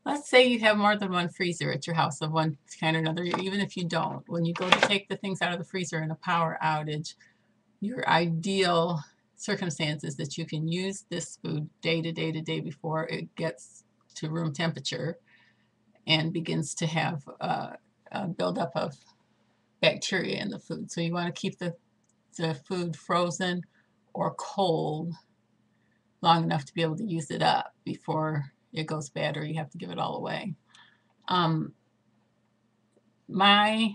Let's say you have more than one freezer at your house of one kind or another. Even if you don't, when you go to take the things out of the freezer in a power outage, your ideal circumstance is that you can use this food day to day to day before it gets to room temperature and begins to have a buildup of bacteria in the food. So you want to keep the food frozen or cold long enough to be able to use it up before it goes bad or you have to give it all away. My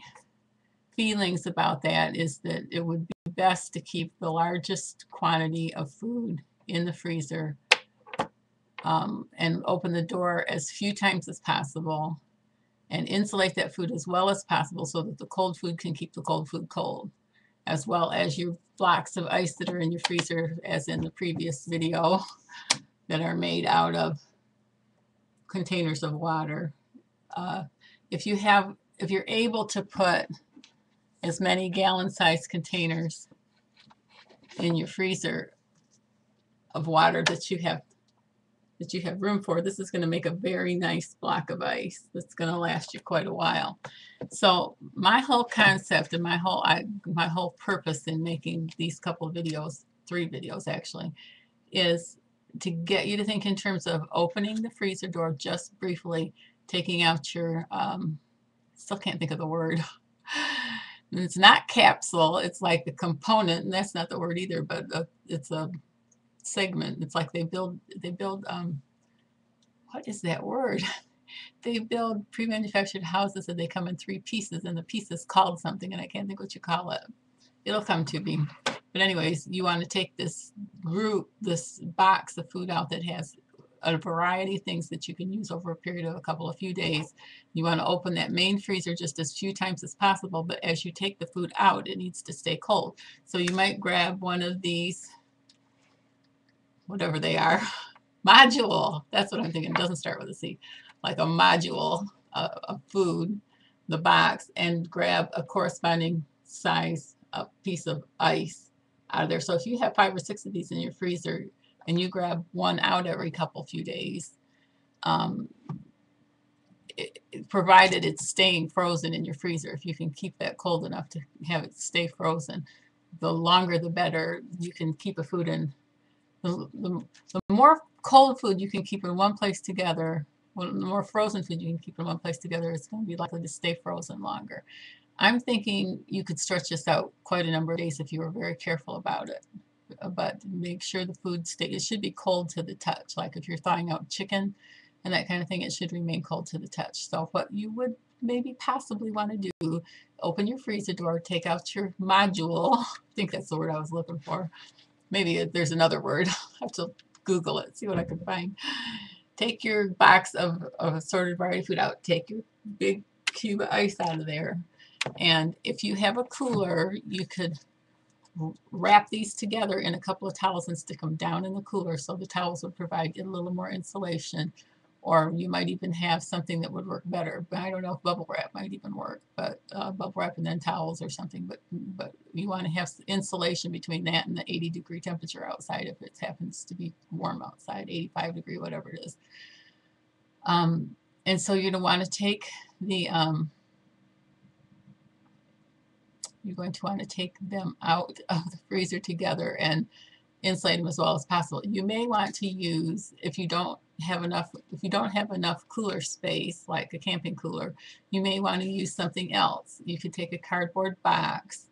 feelings about that is that it would be best to keep the largest quantity of food in the freezer and open the door as few times as possible and insulate that food as well as possible so that the cold food can keep the cold food cold, as well as your blocks of ice that are in your freezer, as in the previous video, that are made out of containers of water. If you're able to put as many gallon-sized containers in your freezer of water that you have room for, this is going to make a very nice block of ice that's going to last you quite a while. So my whole concept and my whole purpose in making these couple of videos, 3 videos actually, is to get you to think in terms of opening the freezer door just briefly, taking out your still can't think of the word. It's not capsule, it's like a component, and that's not the word either, but it's a segment. It's like they build what is that word? They build pre-manufactured houses and they come in 3 pieces, and the piece is called something, and I can't think what you call it. It'll come to me. But anyways, you want to take this box of food out that has a variety of things that you can use over a period of a few days. You want to open that main freezer just as few times as possible, but as you take the food out, it needs to stay cold. So you might grab one of these, whatever they are, module. That's what I'm thinking. It doesn't start with a C. Like a module of food, the box, and grab a corresponding size piece of ice out of there. So if you have 5 or 6 of these in your freezer and you grab one out every few days, provided it's staying frozen in your freezer, if you can keep that cold enough to have it stay frozen, the longer the better. You can keep a food in. The more cold food you can keep in one place together, well, the more frozen food you can keep in one place together, it's going to be likely to stay frozen longer. I'm thinking you could stretch this out quite a number of days if you were very careful about it. But make sure the food it should be cold to the touch. Like if you're thawing out chicken and that kind of thing, it should remain cold to the touch. So what you would maybe possibly want to do, open your freezer door, take out your module. I think that's the word I was looking for. Maybe there's another word. I have to Google it, see what I can find. Take your box of assorted variety food out. Take your big cube of ice out of there. And if you have a cooler, you could wrap these together in a couple of towels and stick them down in the cooler, so the towels would provide a little more insulation. Or you might even have something that would work better. But I don't know if bubble wrap might even work, but bubble wrap and then towels or something. But you want to have insulation between that and the 80-degree temperature outside if it happens to be warm outside, 85-degree, whatever it is. And so you're going to want to take you're going to want to take them out of the freezer together and insulate them as well as possible. You may want to use, if you don't have enough cooler space, like a camping cooler, you may want to use something else. You could take a cardboard box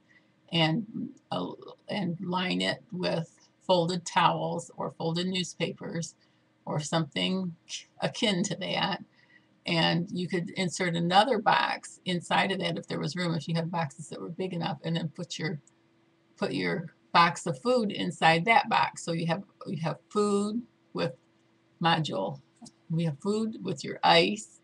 and line it with folded towels or folded newspapers or something akin to that. And you could insert another box inside of that if there was room, if you have boxes that were big enough, and then put your box of food inside that box. So you have food with module. We have food with your ice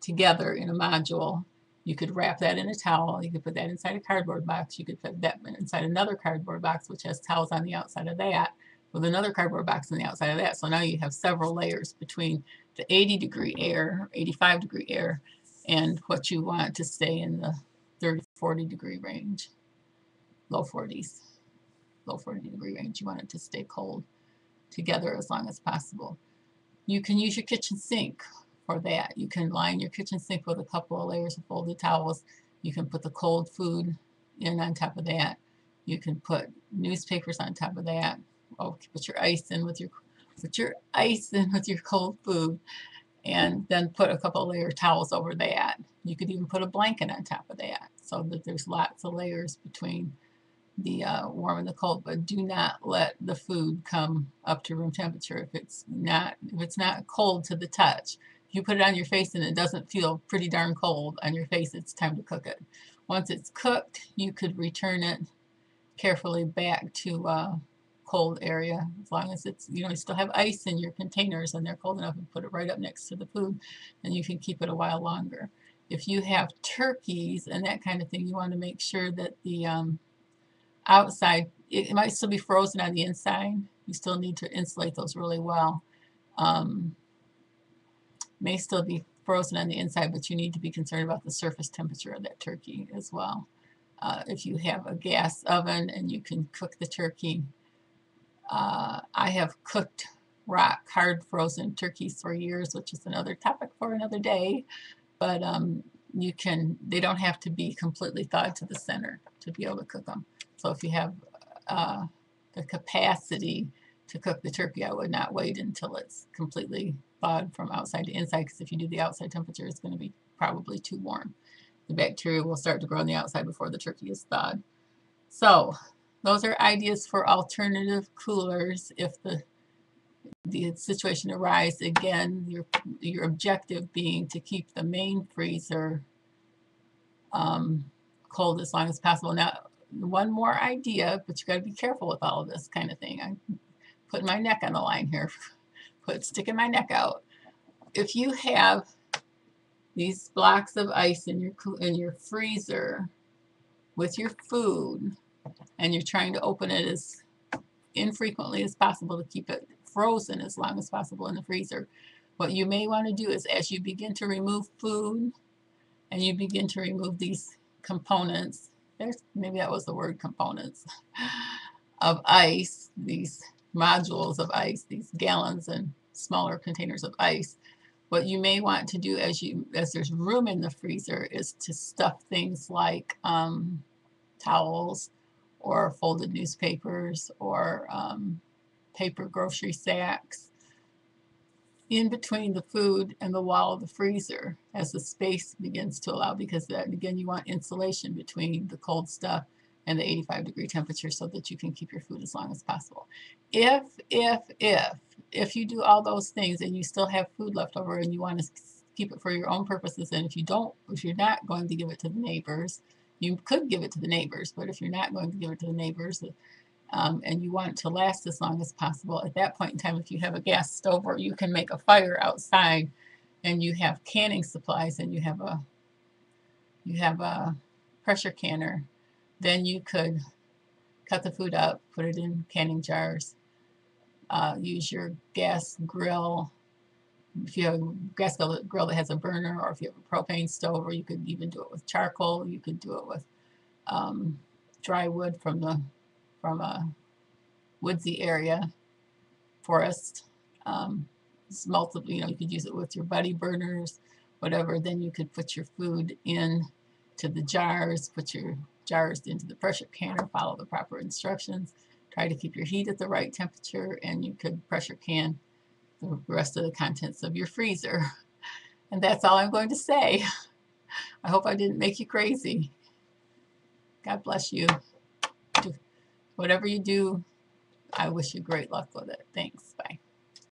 together in a module. You could wrap that in a towel. You could put that inside a cardboard box. You could put that inside another cardboard box, which has towels on the outside of that, with another cardboard box on the outside of that. So now you have several layers between the 80-degree air, 85-degree air, and what you want to stay in the 30, 40-degree range, low 40-degree range. You want it to stay cold together as long as possible. You can use your kitchen sink for that. You can line your kitchen sink with a couple of layers of folded towels. You can put the cold food in on top of that. You can put newspapers on top of that. Oh, put your ice in with your cold food, and then put a couple of layer towels over that. You could even put a blanket on top of that, so that there's lots of layers between the warm and the cold. But do not let the food come up to room temperature if it's not cold to the touch. If you put it on your face and it doesn't feel pretty darn cold on your face, it's time to cook it. Once it's cooked, you could return it carefully back to cold area, as long as it's, you still have ice in your containers and they're cold enough, and put it right up next to the food, and you can keep it a while longer. If you have turkeys and that kind of thing, you want to make sure that the outside, it might still be frozen on the inside. You still need to insulate those really well. May still be frozen on the inside, but you need to be concerned about the surface temperature of that turkey as well. If you have a gas oven and you can cook the turkey, I have cooked rock hard frozen turkeys for years, which is another topic for another day. But they don't have to be completely thawed to the center to be able to cook them. So if you have the capacity to cook the turkey, I would not wait until it's completely thawed from outside to inside, because if you do the outside temperature, it's going to be probably too warm. The bacteria will start to grow on the outside before the turkey is thawed. So those are ideas for alternative coolers if the situation arises. Again, your objective being to keep the main freezer cold as long as possible. Now, one more idea, but you got to be careful with all of this kind of thing. I'm putting my neck on the line here, sticking my neck out. If you have these blocks of ice in your freezer with your food, and you're trying to open it as infrequently as possible to keep it frozen as long as possible in the freezer, what you may want to do is, as you begin to remove food and you begin to remove these components, maybe that was the word, components of ice, these modules of ice, these gallons and smaller containers of ice, what you may want to do as there's room in the freezer is to stuff things like towels or folded newspapers or paper grocery sacks in between the food and the wall of the freezer as the space begins to allow, because that, again, you want insulation between the cold stuff and the 85-degree temperature so that you can keep your food as long as possible. If you do all those things and you still have food left over and you want to keep it for your own purposes, and if you're not going to give it to the neighbors, you could give it to the neighbors, but if you're not going to give it to the neighbors, and you want it to last as long as possible, at that point in time, if you have a gas stove or you can make a fire outside and you have canning supplies and you have a pressure canner, then you could cut the food up, put it in canning jars, use your gas grill. If you have a gas grill that has a burner, or if you have a propane stove, or you could even do it with charcoal, you could do it with dry wood from a woodsy area, forest. It's multiple, you could use it with your buddy burners, whatever. Then you could put your food in to the jars, put your jars into the pressure canner, follow the proper instructions, try to keep your heat at the right temperature, and you could pressure can the rest of the contents of your freezer. And that's all I'm going to say. I hope I didn't make you crazy. God bless you. Whatever you do, I wish you great luck with it. Thanks. Bye.